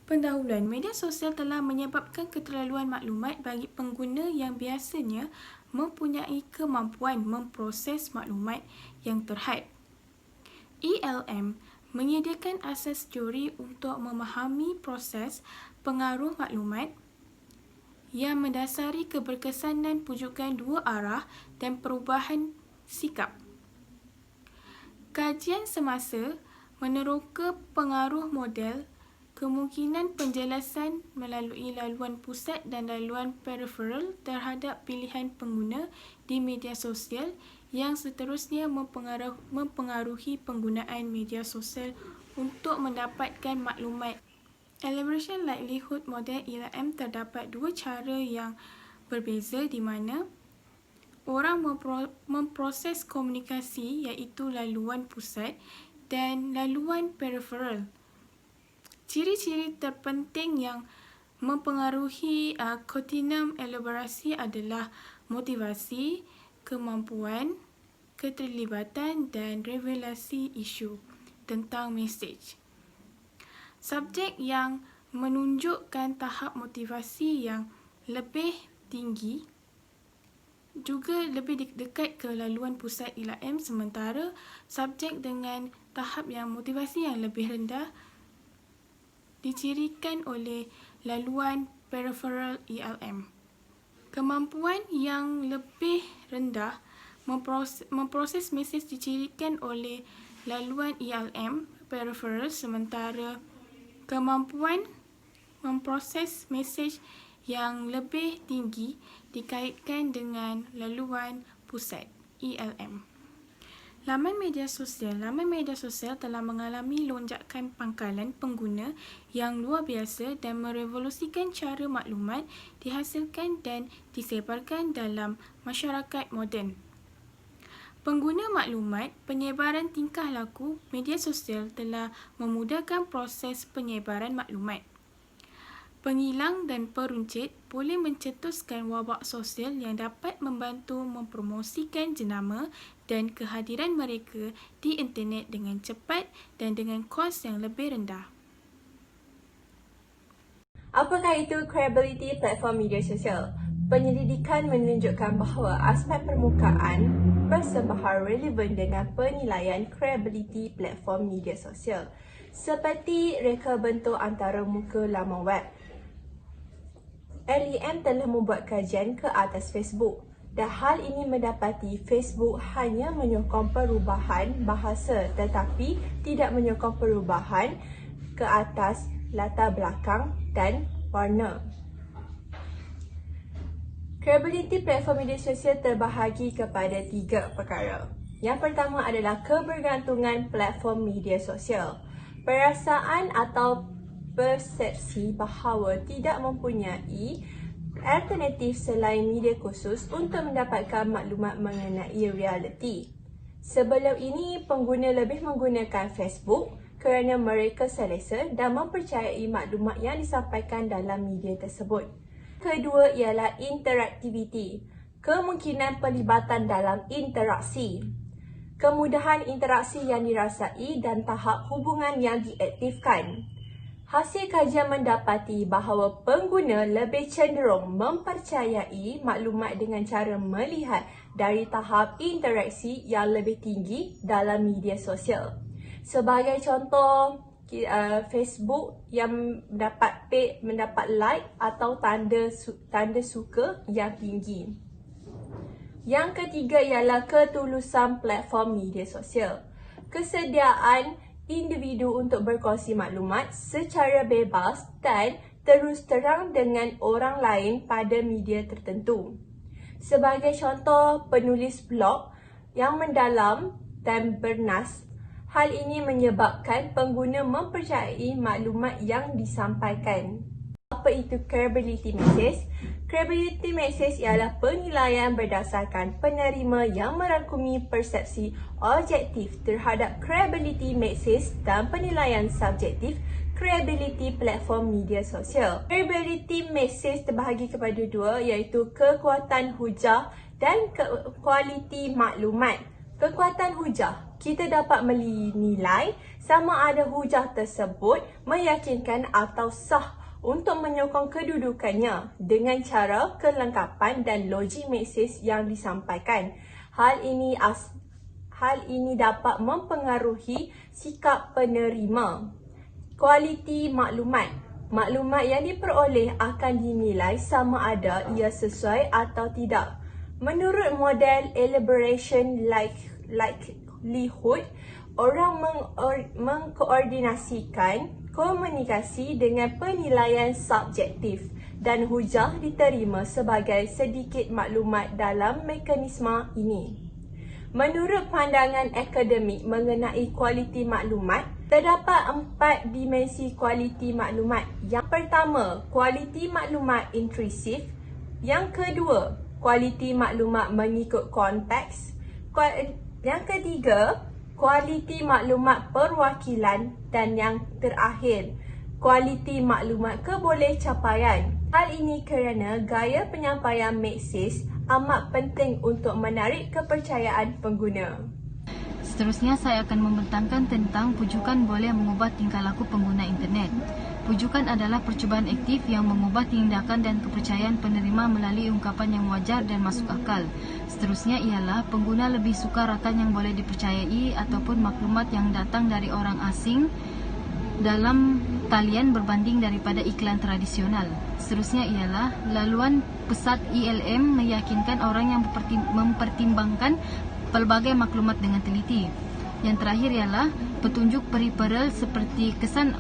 Pendahuluan, media sosial telah menyebabkan keterlaluan maklumat bagi pengguna yang biasanya mempunyai kemampuan memproses maklumat yang terhad. ELM menyediakan asas teori untuk memahami proses pengaruh maklumat yang mendasari keberkesanan pujukan dua arah dan perubahan sikap. Kajian semasa meneroka pengaruh model kemungkinan penjelasan melalui laluan pusat dan laluan periferal terhadap pilihan pengguna di media sosial yang seterusnya mempengaruhi penggunaan media sosial untuk mendapatkan maklumat. Elaboration Likelihood Model ELM terdapat dua cara yang berbeza di mana orang memproses komunikasi iaitu laluan pusat dan laluan periferal. Ciri-ciri terpenting yang mempengaruhi kontinum elaborasi adalah motivasi, kemampuan, keterlibatan dan revelasi isu tentang mesej. Subjek yang menunjukkan tahap motivasi yang lebih tinggi juga lebih dekat ke laluan pusat ELM, sementara subjek dengan tahap yang motivasi yang lebih rendah dicirikan oleh laluan periferal ELM. Kemampuan yang lebih rendah memproses mesej dicirikan oleh laluan ELM periferal, sementara kemampuan memproses mesej yang lebih tinggi dikaitkan dengan laluan pusat ELM. Laman media sosial telah mengalami lonjakan pangkalan pengguna yang luar biasa dan merevolusikan cara maklumat dihasilkan dan disebarkan dalam masyarakat moden. Pengguna maklumat, penyebaran tingkah laku media sosial telah memudahkan proses penyebaran maklumat. Pengilang dan peruncit boleh mencetuskan wabak sosial yang dapat membantu mempromosikan jenama dan kehadiran mereka di internet dengan cepat dan dengan kos yang lebih rendah. Apakah itu credibility platform media sosial? Penyelidikan menunjukkan bahawa aspek permukaan bersebahar relevan dengan penilaian credibility platform media sosial, seperti reka bentuk antara muka laman web. LEM telah membuat kajian ke atas Facebook dan hal ini mendapati Facebook hanya menyokong perubahan bahasa tetapi tidak menyokong perubahan ke atas latar belakang dan warna. Credibility platform media sosial terbahagi kepada 3 perkara. Yang pertama adalah kebergantungan platform media sosial. Perasaan atau persepsi bahawa tidak mempunyai alternatif selain media khusus untuk mendapatkan maklumat mengenai realiti. Sebelum ini, pengguna lebih menggunakan Facebook kerana mereka selesa dan mempercayai maklumat yang disampaikan dalam media tersebut. Kedua ialah interaktiviti, kemungkinan pelibatan dalam interaksi, kemudahan interaksi yang dirasai dan tahap hubungan yang diaktifkan. Hasil kajian mendapati bahawa pengguna lebih cenderung mempercayai maklumat dengan cara melihat dari tahap interaksi yang lebih tinggi dalam media sosial. Sebagai contoh, Facebook yang mendapat like atau tanda suka yang tinggi. Yang ketiga ialah ketulusan platform media sosial. Kesediaan individu untuk berkongsi maklumat secara bebas dan terus terang dengan orang lain pada media tertentu. Sebagai contoh, penulis blog yang mendalam dan bernas, hal ini menyebabkan pengguna mempercayai maklumat yang disampaikan. Apa itu credibility message? Credibility message ialah penilaian berdasarkan penerima yang merangkumi persepsi objektif terhadap credibility message dan penilaian subjektif credibility platform media sosial. Credibility message terbahagi kepada dua, iaitu kekuatan hujah dan kualiti maklumat. Kekuatan hujah kita dapat menilai sama ada hujah tersebut meyakinkan atau sah untuk menyokong kedudukannya dengan cara kelengkapan dan logik mesej yang disampaikan. Hal ini dapat mempengaruhi sikap penerima. Kualiti maklumat. Maklumat yang diperoleh akan dinilai sama ada ia sesuai atau tidak. Menurut model elaboration likelihood, orang mengkoordinasikan komunikasi dengan penilaian subjektif dan hujah diterima sebagai sedikit maklumat dalam mekanisme ini. Menurut pandangan akademik mengenai kualiti maklumat, terdapat 4 dimensi kualiti maklumat. Yang pertama, kualiti maklumat intrusif. Yang kedua, kualiti maklumat mengikut konteks. Yang ketiga, kualiti maklumat perwakilan. Dan yang terakhir, kualiti maklumat kebolehcapaian. Hal ini kerana gaya penyampaian mesej amat penting untuk menarik kepercayaan pengguna. Seterusnya, saya akan membentangkan tentang pujukan boleh mengubah tingkah laku pengguna internet. Pujukan adalah percubaan aktif yang mengubah tindakan dan kepercayaan penerima melalui ungkapan yang wajar dan masuk akal. Seterusnya ialah pengguna lebih suka rakan yang boleh dipercayai ataupun maklumat yang datang dari orang asing dalam talian berbanding daripada iklan tradisional. Seterusnya ialah laluan pesat ILM meyakinkan orang yang mempertimbangkan pelbagai maklumat dengan teliti. Yang terakhir ialah petunjuk peripheral seperti kesan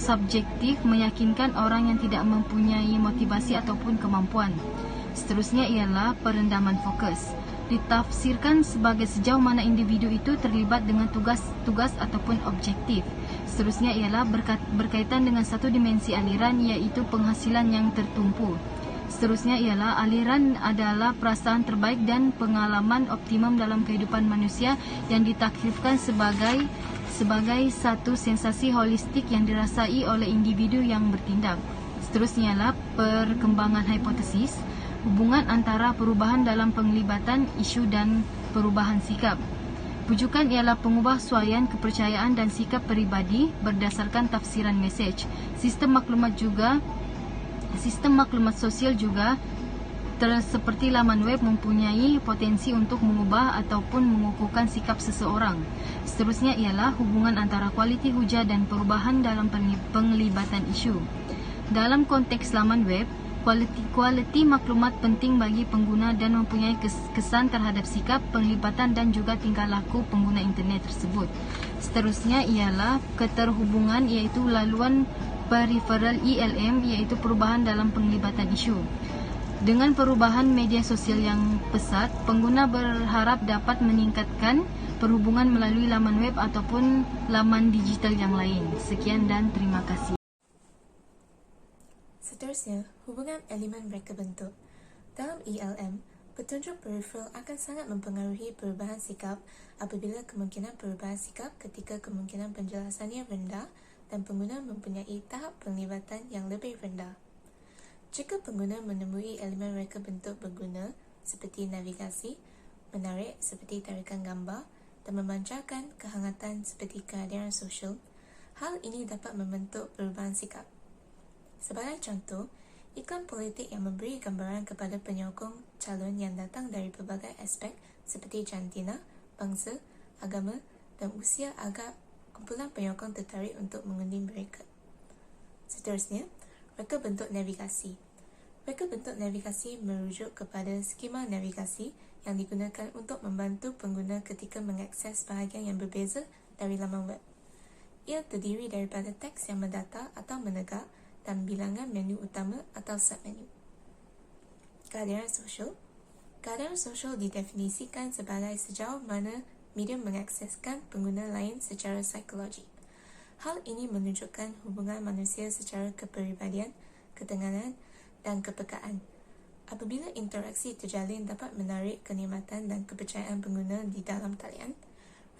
subjektif meyakinkan orang yang tidak mempunyai motivasi ataupun kemampuan. Seterusnya ialah perendaman fokus. Ditafsirkan sebagai sejauh mana individu itu terlibat dengan tugas ataupun objektif. Seterusnya ialah berkaitan dengan satu dimensi aliran, iaitu penghasilan yang tertumpu. Seterusnya ialah aliran adalah perasaan terbaik dan pengalaman optimum dalam kehidupan manusia yang ditaklifkan sebagai satu sensasi holistik yang dirasai oleh individu yang bertindak. Seterusnya ialah perkembangan hipotesis, hubungan antara perubahan dalam penglibatan isu dan perubahan sikap. Pujukan ialah pengubahsuaian kepercayaan dan sikap peribadi berdasarkan tafsiran mesej. Sistem maklumat sosial juga seperti laman web mempunyai potensi untuk mengubah ataupun mengukuhkan sikap seseorang. Seterusnya ialah hubungan antara kualiti hujah dan perubahan dalam penglibatan isu. Dalam konteks laman web, kualiti maklumat penting bagi pengguna dan mempunyai kesan terhadap sikap, penglibatan dan juga tingkah laku pengguna internet tersebut. Seterusnya ialah keterhubungan, iaitu laluan peripheral ILM, iaitu perubahan dalam penglibatan isu. Dengan perubahan media sosial yang pesat, pengguna berharap dapat meningkatkan perhubungan melalui laman web ataupun laman digital yang lain. Sekian dan terima kasih. Seterusnya, hubungan elemen mereka bentuk. Dalam ILM, petunjuk peripheral akan sangat mempengaruhi perubahan sikap apabila kemungkinan perubahan sikap ketika kemungkinan penjelasannya rendah dan pengguna mempunyai tahap penglibatan yang lebih rendah. Jika pengguna menemui elemen reka bentuk berguna seperti navigasi, menarik seperti tarikan gambar dan memancarkan kehangatan seperti kehadiran sosial, hal ini dapat membentuk perubahan sikap. Sebagai contoh, iklan politik yang memberi gambaran kepada penyokong calon yang datang dari pelbagai aspek seperti jantina, bangsa, agama dan usia agar kumpulan penyokong tertarik untuk mengundi mereka. Seterusnya, reka bentuk navigasi. Reka bentuk navigasi merujuk kepada skema navigasi yang digunakan untuk membantu pengguna ketika mengakses bahagian yang berbeza dari laman web. Ia terdiri daripada teks yang mendata atau menegak dan bilangan menu utama atau submenu. Kehadiran sosial. Kehadiran sosial didefinisikan sebagai sejauh mana media mengakseskan pengguna lain secara psikologi. Hal ini menunjukkan hubungan manusia secara kepribadian, ketenangan dan kepekaan. Apabila interaksi terjalin dapat menarik kenikmatan dan kepercayaan pengguna di dalam talian,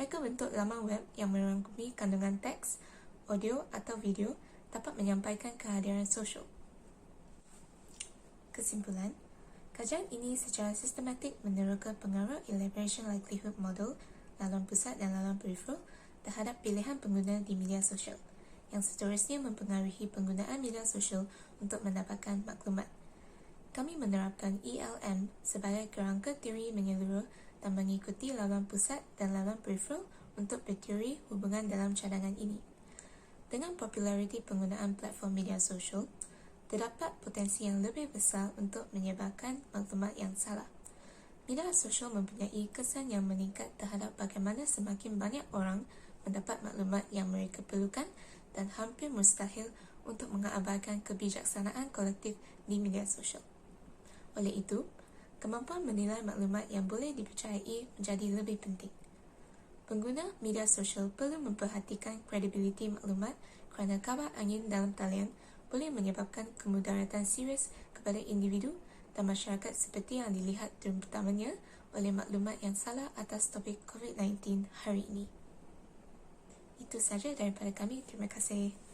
reka bentuk laman web yang merangkumi kandungan teks, audio atau video dapat menyampaikan kehadiran sosial. Kesimpulan, kajian ini secara sistematik meneroka pengaruh elaboration likelihood model laluan pusat dan laluan peripheral terhadap pilihan pengguna di media sosial, yang seterusnya mempengaruhi penggunaan media sosial untuk mendapatkan maklumat. Kami menerapkan ELM sebagai kerangka teori menyeluruh dan mengikuti laluan pusat dan laluan peripheral untuk berteori hubungan dalam cadangan ini. Dengan populariti penggunaan platform media sosial, terdapat potensi yang lebih besar untuk menyebarkan maklumat yang salah. Media sosial mempunyai kesan yang meningkat terhadap bagaimana semakin banyak orang mendapat maklumat yang mereka perlukan dan hampir mustahil untuk mengabaikan kebijaksanaan kolektif di media sosial. Oleh itu, kemampuan menilai maklumat yang boleh dipercayai menjadi lebih penting. Pengguna media sosial perlu memperhatikan kredibiliti maklumat kerana kabar angin dalam talian boleh menyebabkan kemudaratan serius kepada individu dan masyarakat seperti yang dilihat terutamanya oleh maklumat yang salah atas topik COVID-19 hari ini. Itu sahaja daripada kami. Terima kasih.